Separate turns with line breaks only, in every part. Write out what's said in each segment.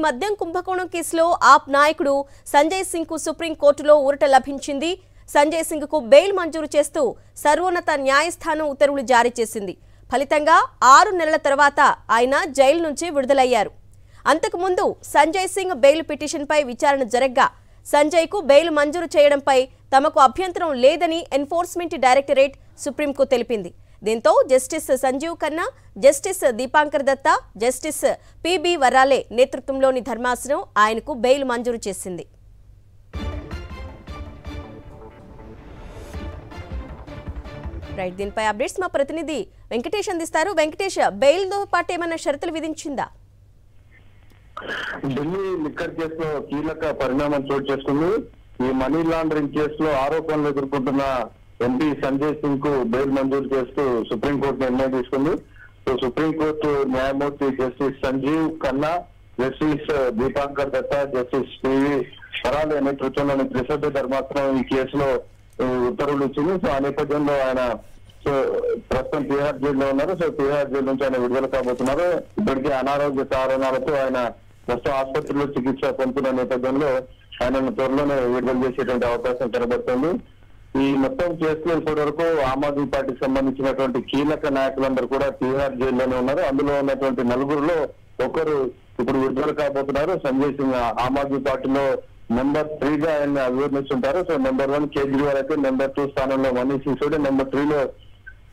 మద్యం కుంభకోణం కేసులో ఆప్ నాయకుడు సంజయ్ సింగ్ కు సుప్రీం కోర్టులో ఊరట లభించింది. సంజయ్ సింగ్ కు బెయిల్ మంజూరు చేస్తూ సర్వోన్నత న్యాయస్థానం ఉత్తర్వులు జారీ చేసింది. ఫలితంగా 6 నెలల తర్వాత ఆయన జైలు నుంచి విడుదలయ్యారు. అంతకుముందు సంజయ్ సింగ్ బెయిల్ పిటిషన్పై విచారణ జరగ్గా సంజయ్ కు బెయిల్ మంజూరు చేయడంపై తమకు అభ్యంతరం లేదని ఎన్ఫోర్స్మెంట్ డైరెక్టరేట్ సుప్రీంకు తెలిపింది. దీంతో justice Sanjiv Khanna, justice Dipankar Datta, justice PB Varale నేతృత్వంలోని ధర్మాసనం ఆయనకు బెయిల్ మంజూరు చేసింది. రైట్, దీనిపై అప్డేట్స్ మా ప్రతినిధి వెంకటేష్ అందిస్తారు. వెంకటేష్, బెయిల్ తో పాటు ఏమైనా షరతులు విధించిందా?
ఢిల్లీ లిక్కర్ కేసులో కీలక పరిణామం చోటు చేసుకుంది. ఈ మనీ లాండరింగ్ కేసులో ఆరోపణలు ఎదుర్కొంటున్న ఎంపీ సంజయ్ సింగ్ కు బెయిల్ మంజూరు చేస్తూ సుప్రీంకోర్టు నిర్ణయం తీసుకుంది. సుప్రీంకోర్టు న్యాయమూర్తి justice Sanjiv Khanna, justice Dipankar Datta, justice PV Varale నేతృత్వంలోని త్రిసభ్య ధర్మాసనం ఈ కేసులో ఉత్తర్వులు ఇచ్చింది. సో ఆ నేపథ్యంలో ఆయన ప్రస్తుతం తిహార్ జైల్లో ఉన్నారు. సో తిహార్ జైలు నుంచి ఆయన విడుదల కాబోతున్నారు. ఇప్పటికే అనారోగ్య కారణాలతో ఆయన ప్రస్తుతం ఆసుపత్రిలో చికిత్స పొందుతున్న నేపథ్యంలో ఆయనను త్వరలోనే విడుదల చేసేటువంటి అవకాశం కనబడుతుంది. ఈ మొత్తం కేసులో ఇప్పటి వరకు ఆమ్ ఆద్మీ పార్టీకి సంబంధించినటువంటి కీలక నాయకులందరూ కూడా తిహార్ జైల్లోనే ఉన్నారు. అందులో ఉన్నటువంటి 4గురిలో ఒకరు ఇప్పుడు విడుదల కాబోతున్నారు. సంజయ్ సింగ్ ఆమ్ ఆద్మీ పార్టీలో నెంబర్ 3గా ఆయన అభివర్ణిస్తుంటారు. సో నెంబర్ 1 కేజ్రీవాల్ అయితే, నెంబర్ 2 స్థానంలో మనీష్ సిసోడియా, నెంబర్ 3లో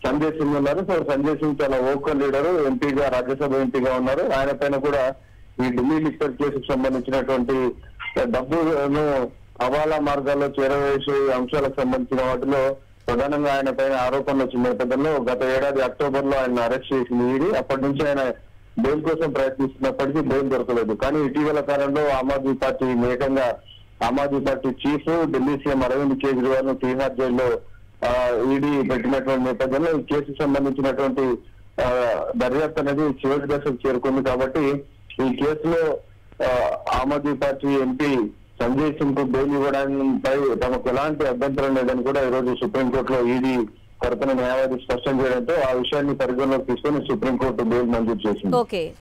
సంజయ్ సింగ్ ఉన్నారు. సో సంజయ్ సింగ్ చాలా ఓకల్ లీడరు, ఎంపీగా, రాజ్యసభ ఎంపీగా ఉన్నారు. ఆయన పైన కూడా ఈ ఢిల్లీ లిక్కర్ కేసుకు సంబంధించినటువంటి డబ్బును హవాలా మార్గాల్లో చేరవేసే అంశాలకు సంబంధించిన వాటిలో ప్రధానంగా ఆయన పైన ఆరోపణలు వచ్చిన నేపథ్యంలో గత ఏడాది అక్టోబర్ లో ఆయన అరెస్ట్ చేసింది ఈడీ. అప్పటి నుంచి ఆయన బెయిల్ కోసం ప్రయత్నిస్తున్నప్పటికీ బెయిల్ దొరకలేదు. కానీ ఇటీవల కాలంలో ఆమ్ ఆద్మీ పార్టీ ఏకంగా Aam Aadmi party chief Delhi CM Arvind Kejriwal ను తిహార్ జైల్లో ఈడీ పెట్టినటువంటి నేపథ్యంలో ఈ కేసుకు సంబంధించినటువంటి దర్యాప్తు అనేది చివరి దశకు చేరుకుంది. కాబట్టి ఈ కేసులో ఆమ్ ఆద్మీ పార్టీ ఎంపీ సంజయ్ సింగ్ కు బెయిల్ ఇవ్వడంపై తమకు ఎలాంటి అభ్యంతరం లేదని కూడా ఈ రోజు సుప్రీంకోర్టులో ఈడీ తరపున న్యాయవాది స్పష్టం చేయడంతో ఆ విషయాన్ని పరిగణలోకి తీసుకుని సుప్రీంకోర్టు బెయిల్ మంజూరు చేసింది.